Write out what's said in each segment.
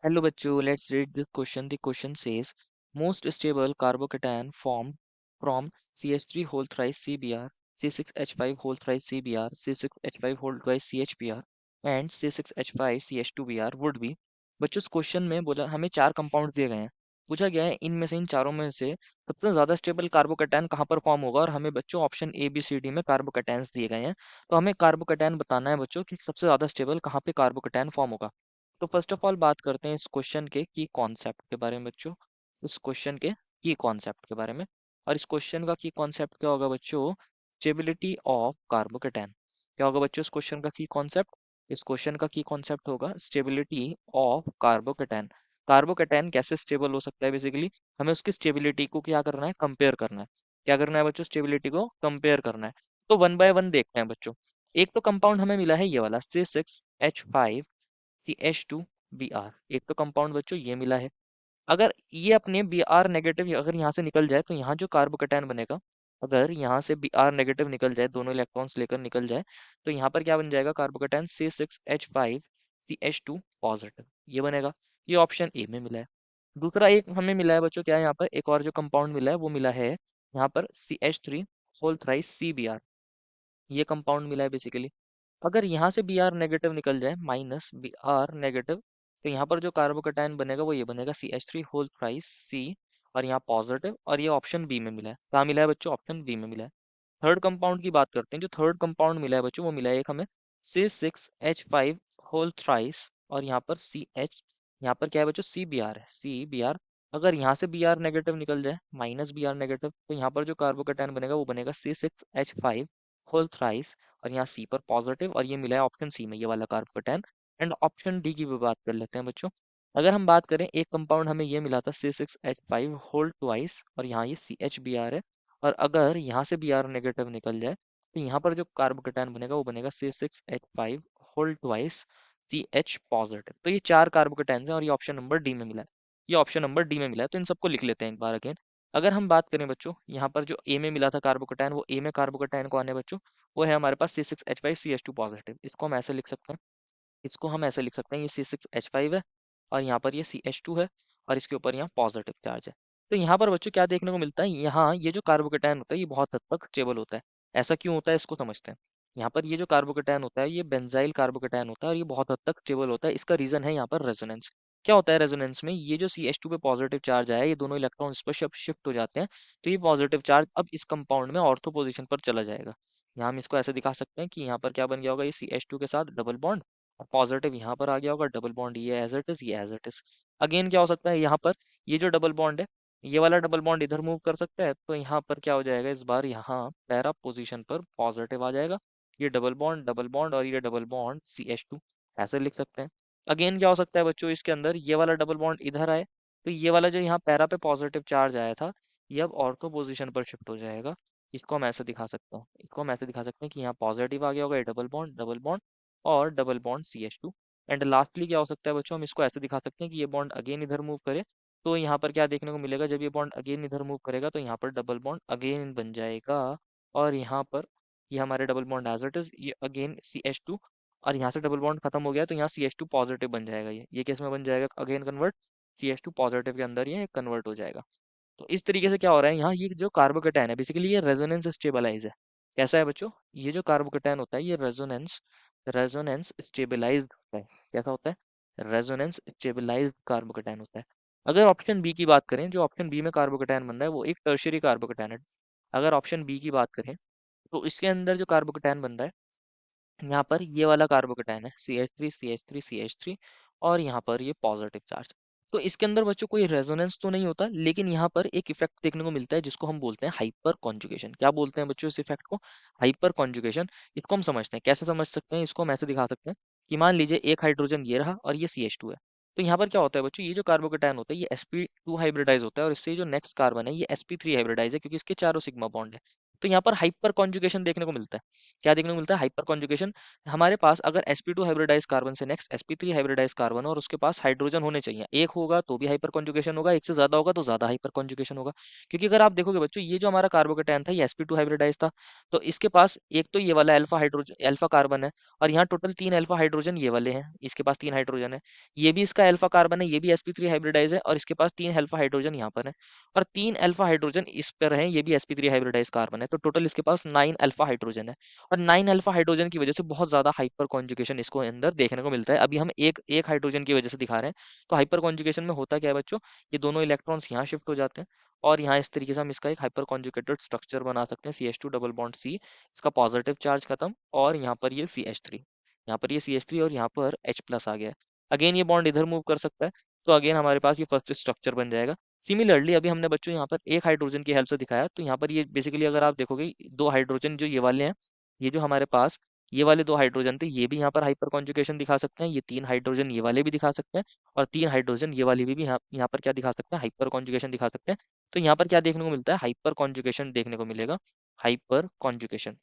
Hello bachcho, let's read the question. The question says most stable carbocation formed from CH3 whole thrice CBr, C6H5 whole thrice CBr, C6H5 whole twice CHBr and C6H5CH2Br would be। बच्चों इस question में बोला हमें चार compound दिए गए हैं। पूछा गया है इनमें से इन चारों में से सबसे ज्यादा स्टेबल कार्बोकेटायन कहाँ पर फॉर्म होगा और हमें बच्चों option A B C D में कार्बोकेटायन्स दिए गए हैं। तो हमें कार्बोकेटायन बताना है बच्चों कि सबसे ज्यादा स्टेबल कहाँ पे कार्बोकेटायन फॉर्म होगा। तो फर्स्ट ऑफ ऑल बात करते हैं इस क्वेश्चन के की कॉन्सेप्ट के बारे में बच्चों। इस क्वेश्चन के की कॉन्सेप्ट के बारे में। और इस क्वेश्चन का की कॉन्सेप्ट क्या होगा बच्चों? Stability of carbocation. क्या होगा बच्चों इस क्वेश्चन का की कॉन्सेप्ट? इस क्वेश्चन का की कॉन्सेप्ट होगा स्टेबिलिटी ऑफ कार्बोकेटायन। कार्बोकेटायन कैसे स्टेबल हो सकता है बेसिकली, हमें उसकी स्टेबिलिटी को क्या करना है, कंपेयर करना है। क्या करना है बच्चों? स्टेबिलिटी को कंपेयर करना है। तो वन बाय वन देखते हैं बच्चों। एक तो कंपाउंड हमें मिला है ये वाला C6H5 CH2Br। एक तो कंपाउंड बच्चों ये मिला है। अगर ये अपने Br नेगेटिव अगर यहाँ से निकल जाए तो यहाँ जो कार्बोकेटायन बनेगा, अगर यहाँ से Br नेगेटिव निकल जाए, दोनों इलेक्ट्रॉन्स लेकर निकल जाए, तो यहाँ पर क्या बन जाएगा कार्बोकेटायन C6H5 CH2 पॉजिटिव, ये बनेगा। ये ऑप्शन ए में मिला है। दूसरा एक हमें मिला है बच्चों, क्या है यहाँ पर एक और जो कंपाउंड मिला है वो मिला है यहाँ पर CH3 होल थ्राइस CBr। ये कंपाउंड मिला है बेसिकली। अगर यहाँ से बी आर नेगेटिव निकल जाए, माइनस बी आर नेगेटिव, तो यहाँ पर जो कार्बोकेटायन बनेगा वो ये बनेगा CH3 होल थ्राइस C, और यहाँ पॉजिटिव, और ये ऑप्शन बी में मिला है। कहाँ मिला है बच्चों? ऑप्शन बी में मिला है। थर्ड कंपाउंड की बात करते हैं। जो थर्ड कंपाउंड मिला है बच्चों वो मिला है एक हमें C6H5 होल थ्राइस, और यहाँ पर CH, यहाँ पर क्या है बच्चों? CBr है, CBr। अगर यहाँ से बी आर नेगेटिव निकल जाए, माइनस बी आर नेगेटिव, तो यहाँ पर जो कार्बोकेटायन बनेगा वो बनेगा C6H5 होल थ्राइस, और यहाँ सी पर पॉजिटिव, और ये मिला है ऑप्शन सी में, ये वाला कार्बोकेटायन। एंड ऑप्शन डी की भी बात कर लेते हैं बच्चों। अगर हम बात करें, एक कंपाउंड हमें ये मिला था C6H5 होल ट्वाइस, और यहाँ ये CHBr है। और अगर यहाँ से बी आर नेगेटिव निकल जाए, तो यहाँ पर जो कार्बोकेटायन बनेगा वो बनेगा C6H5 whole twice CH positive. तो ये चार कार्बोकेटायन हैं और ये ऑप्शन नंबर डी में मिला है। ये ऑप्शन नंबर डी में मिला है, तो इन सबको लिख लेते हैं एक बार अगेन। अगर हम बात करें बच्चों, यहाँ पर जो ए में मिला था कार्बोकेटायन, वो ए में कार्बोकेटायन कौन है बच्चों? वो है हमारे पास C6H5CH2 पॉजिटिव। इसको हम ऐसे लिख सकते हैं, इसको हम ऐसे लिख सकते हैं, ये C6H5 है और यहाँ पर ये CH2 है, और इसके ऊपर यहाँ पॉजिटिव चार्ज है। तो यहाँ पर बच्चों क्या देखने को मिलता है, यहाँ ये जो कार्बोकेटायन होता है ये बहुत हद तक स्टेबल होता है। ऐसा क्यों होता है इसको समझते हैं। यहाँ पर ये जो कार्बोकेटायन होता है ये बेंजाइल कार्बोकेटायन होता है, और ये बहुत हद तक स्टेबल होता है। इसका रीजन है यहाँ पर रेजोनेंस। क्या होता है रेजोनेंस में? ये जो CH2 पे पॉजिटिव चार्ज आया है, ये दोनों इलेक्ट्रॉन इस पर शिफ्ट हो जाते हैं। तो ये पॉजिटिव चार्ज अब इस कंपाउंड में ऑर्थो पोजीशन पर चला जाएगा। यहाँ हम इसको ऐसे दिखा सकते हैं कि यहाँ पर क्या बन गया होगा, ये CH2 के साथ डबल बॉन्ड, और पॉजिटिव यहाँ पर आ गया होगा, डबल बॉन्ड ये एज इट इज, ये एज इट इज। अगेन क्या हो सकता है, यहाँ पर ये जो डबल बॉन्ड है, ये वाला डबल बॉन्ड इधर मूव कर सकता है, तो यहाँ पर क्या हो जाएगा, इस बार यहाँ पैरा पोजीशन पर पॉजिटिव आ जाएगा। ये डबल बॉन्ड और ये डबल बॉन्ड CH2, ऐसे लिख सकते हैं। अगेन क्या हो सकता है बच्चों, इसके अंदर ये वाला डबल बॉन्ड इधर आए, तो ये वाला जो यहाँ पैरा पे पॉजिटिव चार्ज आया था, ये अब ऑर्थो पोजीशन पर शिफ्ट हो जाएगा। इसको हम ऐसे दिखा सकते हैं, इसको हम ऐसे दिखा सकते हैं कि यहाँ पॉजिटिव आ गया होगा, ये डबल बॉन्ड और double bond CH2। And lastly क्या हो सकता है बच्चों, हम इसको ऐसे दिखा सकते हैं कि ये बॉन्ड अगेन इधर मूव करे, तो यहाँ पर क्या देखने को मिलेगा, जब ये बॉन्ड अगेन इधर मूव करेगा तो यहाँ पर डबल बॉन्ड अगेन बन जाएगा, और यहाँ पर ये हमारे double bond as it is, ये अगेन CH2, और यहाँ से डबल बॉन्ड खत्म हो गया तो यहाँ CH2 पॉजिटिव बन जाएगा। ये किस में बन जाएगा अगेन कन्वर्ट, CH2 पॉजिटिव के अंदर ये कन्वर्ट हो जाएगा। तो इस तरीके से क्या हो रहा है यहाँ, ये जो कार्बोकेटायन है बेसिकली ये रेजोनेंस स्टेबलाइज है। कैसा है बच्चों? ये जो कार्बोकेटायन होता है ये रेजोनेंस रेजोनेंस स्टेबलाइज्ड होता है। कैसा होता है? रेजोनेंस स्टेबलाइज्ड कार्बोकेटायन होता है। अगर ऑप्शन बी की बात करें, जो ऑप्शन बी में कार्बोकेटायन बन रहा है वो एक टर्शियरी कार्बोकेटायन है। अगर ऑप्शन बी की बात करें, तो इसके अंदर जो कार्बोकेटायन बन रहा है, यहाँ पर ये वाला कार्बोकेटायन है CH3 और यहाँ पर ये पॉजिटिव चार्ज। तो इसके अंदर बच्चों कोई रेजोनेंस तो नहीं होता, लेकिन यहाँ पर एक इफेक्ट देखने को मिलता है जिसको हम बोलते हैं हाइपर कॉन्जुगेशन। क्या बोलते हैं बच्चों इस इफेक्ट को? Hyper conjugation. इसको हम समझते हैं, कैसे समझ सकते हैं इसको? हम ऐसे दिखा सकते हैं कि मान लीजिए एक हाइड्रोजन ये रहा और ये CH2 है। तो यहाँ पर क्या होता है बच्चों, ये जो कार्बोकेटायन होता है ये sp2 हाइब्रिडाइज होता है, और इससे जो नेक्स्ट कार्बन है ये sp3 हाइब्रिडाइज है, क्योंकि इसके चारों सिग्मा बॉन्ड है। तो यहाँ पर हाइपर कॉन्जुगेशन देखने को मिलता है। क्या देखने को मिलता है? Hyper conjugation. हमारे पास अगर sp2 हाइब्रिडाइज कार्बन से नेक्स्ट sp3 हाइब्रिडाइज कार्बन और उसके पास हाइड्रोजन होने चाहिए, एक होगा तो भी हाइपर कॉन्जुगेशन होगा, एक से ज्यादा होगा तो ज्यादा हाइपर कॉन्जुगेशन होगा। क्योंकि अगर आप देखोगे बच्चों, ये जो हमारा कार्बोकेटायन था ये sp2 हाइब्रिडाइज था, तो इसके पास एक तो ये वाला अल्फा हाइड्रोजन अल्फा कार्बन है, और यहाँ टोटल 3 अल्फा हाइड्रोजन ये वाले हैं, इसके पास 3 हाइड्रोजन है। ये भी इसका अल्फा कार्बन है, ये भी sp3 हाइब्रिडाइज है, और इसके पास 3 अल्फा हाइड्रोजन यहाँ पर है, और 3 अल्फा हाइड्रोजन इस पर है, ये भी sp3 हाइब्रिडाइज कार्बन है। तो टोटल इसके पास 9 अल्फा हाइड्रोजन है, और 9 अल्फा हाइड्रोजन की वजह से बहुत ज्यादा हाइपर कॉन्जुगेशन इसको अंदर देखने को मिलता है। अभी हम एक एक हाइड्रोजन की वजह से दिखा रहे हैं। तो हाइपर कॉन्जुगेशन में होता क्या है बच्चों, ये दोनों इलेक्ट्रॉन्स यहाँ शिफ्ट हो जाते हैं, और यहाँ इस तरीके से हम इसका एक हाइपर कॉन्जुगेटेड स्ट्रक्चर बना सकते हैं, CH2 डबल बॉन्ड C, इसका पॉजिटिव चार्ज खत्म, और यहाँ पर ये CH3, यहाँ पर ये CH3, और यहाँ पर H प्लस आ गया है। अगेन ये बॉन्ड इधर मूव कर सकता है, तो अगेन हमारे पास ये फर्स्ट स्ट्रक्चर बन जाएगा। सिमिलरली अभी हमने बच्चों यहाँ पर एक हाइड्रोजन की हेल्प से दिखाया, तो यहाँ पर ये बेसिकली अगर आप देखोगे, दो हाइड्रोजन जो ये वाले हैं, ये जो हमारे पास ये वाले दो हाइड्रोजन थे, ये भी यहाँ पर हाइपर कॉन्जुगेशन दिखा सकते हैं, ये 3 हाइड्रोजन ये वाले भी दिखा सकते हैं, और 3 हाइड्रोजन ये वाले भी यहाँ पर क्या दिखा सकते हैं, हाइपर कॉन्जुगेशन दिखा सकते हैं। तो यहाँ पर क्या देखने को मिलता है, हाइपर कॉन्जुगेशन देखने को मिलेगा, हाइपर कॉन्जुगेशन,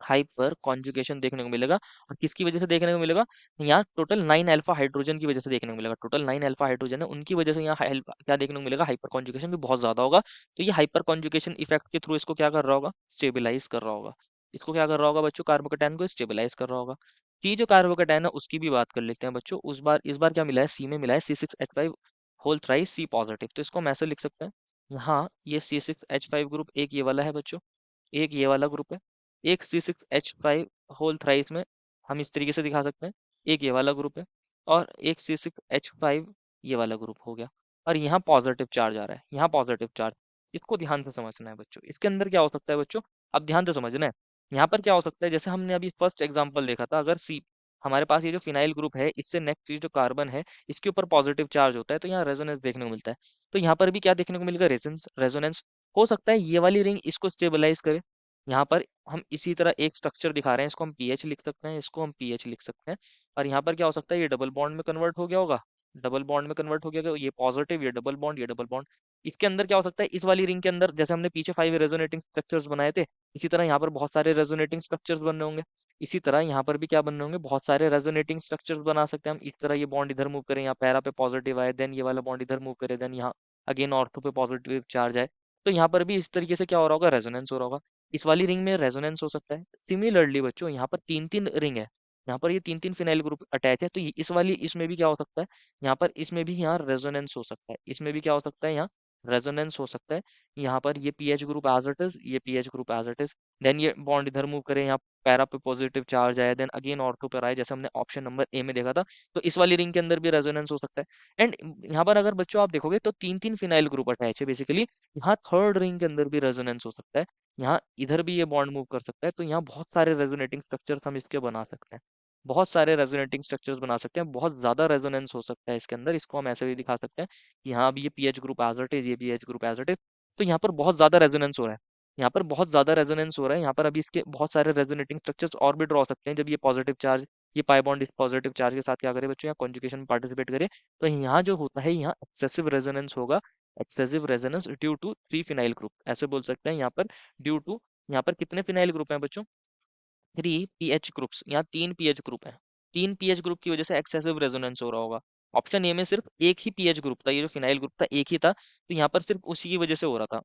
हाइपर कॉन्जुगेशन देखने को मिलेगा। और किसकी वजह से देखने को मिलेगा, यहाँ टोटल 9 अल्फा हाइड्रोजन की वजह से देखने को मिलेगा, टोटल 9 अल्फा हाइड्रोजन है, उनकी वजह से यहाँ क्या देखने को मिलेगा, हाइपर कॉन्जुगेशन भी बहुत ज्यादा होगा। तो ये हाइपर कॉन्जुगेशन इफेक्ट के थ्रू इसको क्या कर रहा होगा, स्टेबिलाईज कर रहा होगा। इसको क्या कर रहा होगा बच्चों, कार्बोकेटाइन को स्टेबिलाईज कर रहा होगा। टी जो कार्बोकेटाइन है उसकी भी बात कर लेते हैं बच्चों। इस बार क्या मिला है, सी में मिला है C6H5 whole thrice C positive. तो इसको हम ऐसे लिख सकते हैं, यहाँ ये C6H5 ग्रुप एक ये वाला है बच्चों, एक ये वाला ग्रुप है, एक C6H5 होल थ्राइस में हम इस तरीके से दिखा सकते हैं, एक ये वाला ग्रुप है, और एक C6H5 ये वाला ग्रुप हो गया, और यहाँ पॉजिटिव चार्ज आ रहा है, यहाँ पॉजिटिव चार्ज। इसको ध्यान से समझना है बच्चों, इसके अंदर क्या हो सकता है बच्चों, अब ध्यान से समझना है। यहाँ पर क्या हो सकता है, जैसे हमने अभी फर्स्ट एग्जांपल देखा था, अगर सी हमारे पास ये जो फिनाइल ग्रुप है, इससे नेक्स्ट ये जो कार्बन है, इसके ऊपर पॉजिटिव चार्ज होता है, तो यहाँ रेजोनेंस देखने को मिलता है। तो यहाँ पर भी क्या देखने को मिलेगा, रेजोनेंस। हो सकता है ये वाली रिंग इसको स्टेबलाइज करे। यहाँ पर हम इसी तरह एक स्ट्रक्चर दिखा रहे हैं, इसको हम पीएच लिख सकते हैं, इसको हम पीएच लिख सकते हैं। और यहाँ पर क्या हो सकता है, ये डबल बॉन्ड में कन्वर्ट हो गया होगा, डबल बॉन्ड में कन्वर्ट हो गया होगा, ये पॉजिटिव, ये डबल बॉन्ड, ये डबल बॉन्ड। इसके अंदर क्या हो सकता है, इस वाली रिंग के अंदर जैसे हमने पीछे 5 रेजोनेटिंग स्ट्रक्चर्स बनाए थे, इसी तरह यहाँ पर बहुत सारे रेजोनेटिंग स्ट्रक्चर्स बन रहे होंगे। इसी तरह यहाँ पर भी क्या बन रहे होंगे, बहुत सारे रेजोनेटिंग स्ट्रक्चर्स बना सकते हैं हम। इस तरह ये बॉन्ड इधर मूव करें, यहाँ पैरा पे पॉजिटिव आए, देन ये वाला बॉन्ड इधर मूव करे, देन यहाँ अगेन ऑर्थो पे पॉजिटिव चार्ज आए। तो यहाँ पर भी इस तरीके से क्या हो रहा होगा, रेजोनेंस हो रहा होगा। इस वाली रिंग में रेजोनेंस हो सकता है। सिमिलरली बच्चों यहाँ पर तीन तीन रिंग है, यहाँ पर ये तीन तीन फिनाइल ग्रुप अटैच है, तो इस वाली इसमें भी क्या हो सकता है, यहाँ पर इसमें भी यहाँ रेजोनेंस हो सकता है, इसमें भी क्या हो सकता है, यहाँ रेजोनेंस हो सकता है। यहाँ पर ये pH group as it is, ये pH group as it is, then ये बॉन्ड इधर मूव करे, यहाँ पैरा पे पॉजिटिव चार्ज आया, देन अगेन ऑर्थो पर आए, जैसे हमने ऑप्शन नंबर ए में देखा था। तो इस वाली रिंग के अंदर भी रेजोनेंस हो सकता है। एंड यहाँ पर अगर बच्चों आप देखोगे तो तीन तीन फिनाइल ग्रुप अटैच है बेसिकली, यहाँ थर्ड रिंग के अंदर भी रेजोनेंस हो सकता है, यहाँ इधर भी ये बॉन्ड मूव कर सकता है। तो यहाँ बहुत सारे रेजोनेटिंग स्ट्रक्चर्स हम इसके बना सकते हैं, बहुत सारे रेजोनेटिंग स्ट्रक्चर्स बना सकते हैं, बहुत ज्यादा रेजोनेंस हो सकता है इसके अंदर। इसको हम ऐसे भी दिखा सकते हैं कि यहाँ भी ये pH group as it is, ये pH group as it is. तो यहाँ पर बहुत ज्यादा रेजोनेंस हो रहा है, यहाँ पर बहुत ज्यादा रेजोनेंस हो रहा है। यहाँ पर अभी इसके बहुत सारे रेजोनेटिंग स्ट्रक्चर्स और भी ड्रॉ सकते हैं, जब ये पॉजिटिव चार्ज, ये पाई बॉन्ड इस पॉजिटिव चार्ज के साथ क्या करे बच्चों, यहाँ कॉन्जुगेशन में पार्टिसिपेट करे। तो यहाँ जो होता है, यहाँ एक्सेसिव रेजोनेंस होगा, excessive resonance due to 3 phenyl group, ऐसे बोल सकते हैं यहाँ पर। ड्यू टू, यहाँ पर कितने फिनाइल ग्रुप हैं बच्चों, 3 पीएच ग्रुप्स, यहाँ 3 पीएच ग्रुप हैं। 3 पीएच ग्रुप की वजह से एक्सेसिव रेजोनेंस हो रहा होगा। ऑप्शन ए में सिर्फ एक ही पीएच ग्रुप था, ये जो फिनाइल ग्रुप था एक ही था, तो यहाँ पर सिर्फ उसी की वजह से हो रहा था।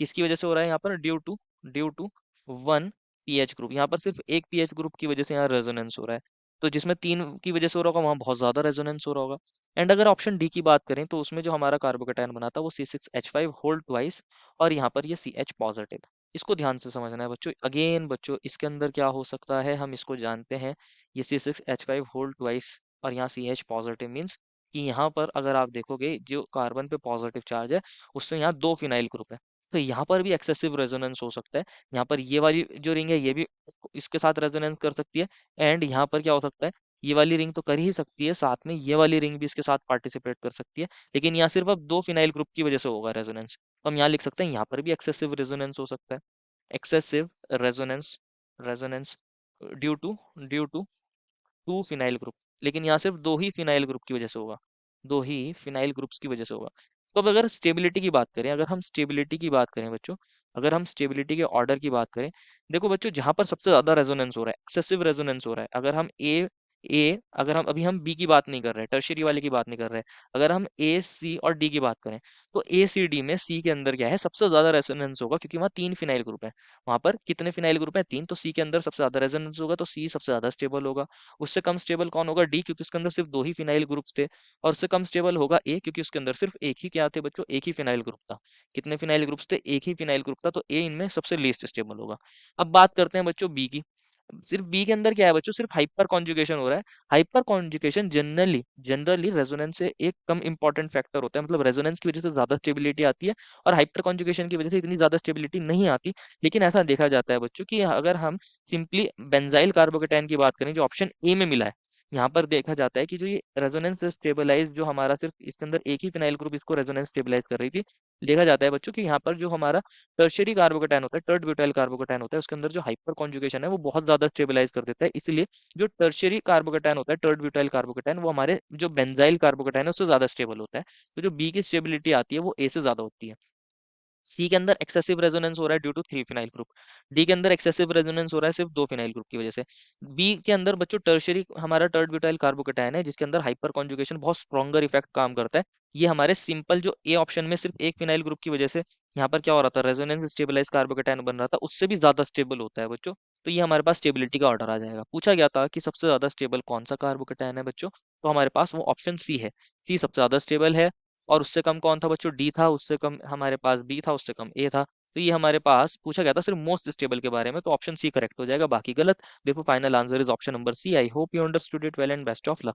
किसकी वजह से हो रहा है यहाँ पर, ड्यू टू 1 पीएच ग्रुप, यहाँ पर सिर्फ एक पीएच ग्रुप की वजह से यहाँ रेजोनेंस हो रहा है। तो जिसमें 3 की वजह से हो रहा होगा, वहाँ बहुत ज्यादा रेजोनेंस हो रहा होगा। एंड अगर ऑप्शन डी की बात करें, तो उसमें जो हमारा कार्बोकेटाइन बना था वो C6H5 होल ट्वाइस, और यहाँ पर ये CH पॉजिटिव। इसको ध्यान से समझना है बच्चों। अगेन बच्चों, इसके अंदर क्या हो सकता है, हम इसको जानते हैं, ये C6H5 होल ट्वाइस और यहाँ CH पॉजिटिव मीन्स कि यहाँ पर अगर आप देखोगे, जो कार्बन पे पॉजिटिव चार्ज है, उससे यहाँ 2 फिनाइल ग्रुप है, तो यहाँ पर भी एक्सेसिव रेजोनेंस हो सकता है। यहाँ पर ये वाली जो रिंग है, ये भी इसके साथ रेजोनेंस कर सकती है। एंड यहाँ पर क्या हो सकता है, ये वाली रिंग तो कर ही सकती है, साथ में ये वाली रिंग भी इसके साथ पार्टिसिपेट कर सकती है। लेकिन यहाँ सिर्फ अब 2 फिनाइल ग्रुप की वजह से होगा रेजोनेंस, तो हम यहाँ लिख सकते हैं, यहाँ पर भी एक्सेसिव रेजोनेंस हो सकता है। Excessive resonance, resonance due to 2 phenyl group, लेकिन यहाँ सिर्फ 2 ही फिनाइल ग्रुप की वजह से होगा, 2 ही फिनाइल ग्रुप्स की वजह से होगा। तो अब अगर स्टेबिलिटी की बात करें, अगर हम स्टेबिलिटी की बात करें बच्चों, अगर हम स्टेबिलिटी के ऑर्डर की बात करें, देखो बच्चों जहां पर सबसे ज्यादा रेजोनेंस हो रहा है, एक्सेसिव रेजोनेंस हो रहा है, अगर हम ए अगर हम अभी हम बी की बात नहीं कर रहे, टर्शियरी वाले की बात नहीं कर रहे, अगर हम ए सी और डी की बात करें, तो ए सी डी में सी के अंदर क्या है, सबसे ज्यादा रेजोनेंस होगा, क्योंकि वहाँ 3 फिनाइल ग्रुप है। वहां पर कितने फिनाइल ग्रुप है? 3। तो सी के अंदर सबसे ज्यादा रेजोनेंस होगा, तो सी सबसे ज्यादा स्टेबल होगा। उससे कम स्टेबल कौन होगा? डी, क्योंकि उसके अंदर सिर्फ 2 ही फिनाइल ग्रुप थे। और उससे कम स्टेबल होगा ए, क्योंकि उसके अंदर सिर्फ एक ही क्या थे बच्चों? एक ही फिनाइल ग्रुप था। कितने फिनाइल ग्रुप्स थे? एक ही फिनाइल ग्रुप था, तो ए इनमें सबसे लीस्ट स्टेबल होगा। अब बात करते हैं बच्चों बी की। सिर्फ बी के अंदर क्या है बच्चों? सिर्फ हाइपर कॉन्जुगेशन हो रहा है। Hyper conjugation generally generally resonance से एक कम इंपॉर्टेंट फैक्टर होता है, मतलब रेजोनेंस की वजह से ज्यादा स्टेबिलिटी आती है और हाइपर कॉन्जुगेशन की वजह से इतनी ज्यादा स्टेबिलिटी नहीं आती। लेकिन ऐसा देखा जाता है बच्चों कि अगर हम सिंपली बेंजाइल कार्बोकेटाइन की बात करें, जो ऑप्शन ए में मिला है, यहाँ पर देखा जाता है कि जो ये रेजोनेंस स्टेबलाइज, जो हमारा सिर्फ इसके अंदर एक ही फिनाइल ग्रुप इसको रेजोनेंस स्टेबलाइज कर रही थी, देखा जाता है बच्चों कि यहाँ पर जो हमारा टर्शियरी कार्बोकेटाइन होता है, टर्ड ब्यूटाइल कार्बोकेटाइन होता है, उसके अंदर जो हाइपर कॉन्जुगेशन है वो बहुत ज्यादा स्टेबलाइज कर देता है। इसलिए जो टर्शियरी कार्बोकेटाइन होता है, टर्ड ब्यूटाइल कार्बोकेटाइन, वो हमारे जो बेंजाइल कार्बोकेटाइन है उससे ज्यादा स्टेबल होता है। तो जो बी की स्टेबिलिटी आती है वो ए से ज्यादा होती है। सी के अंदर एक्सेसिव रेजोनेंस हो रहा है due to 3 phenyl group. D के अंदर एक्सेसिव रेजोनेंस हो रहा है सिर्फ 2 फिनाइल ग्रुप की वजह से। बी के अंदर बच्चों टर्शियरी हमारा टर्ड ब्यूटाइल कार्बोकेटाइन है, जिसके अंदर हाइपर कॉन्जुगेशन बहुत स्ट्रॉन्गर इफेक्ट काम करता है। ये हमारे सिंपल जो ए ऑप्शन में सिर्फ एक फिनाइल ग्रुप की वजह से यहाँ पर क्या हो रहा था, रेजोनेंस स्टेबलाइज कार्बोकेटाइन बन रहा था, उससे भी ज्यादा स्टेबल होता है बच्चों। तो ये हमारे पास स्टेबिलिटी का ऑर्डर आ जाएगा। पूछा गया था कि सबसे ज्यादा स्टेबल कौन सा कार्बोकेटाइन है बच्चों, तो हमारे पास वो ऑप्शन सी है। सी सबसे ज्यादा स्टेबल है। और उससे कम कौन था बच्चों? डी था। उससे कम हमारे पास बी था, उससे कम ए था। तो ये हमारे पास पूछा गया था सिर्फ मोस्ट स्टेबल के बारे में, तो ऑप्शन सी करेक्ट हो जाएगा, बाकी गलत। देखो final answer is option number C. I hope you understood it well and best of luck.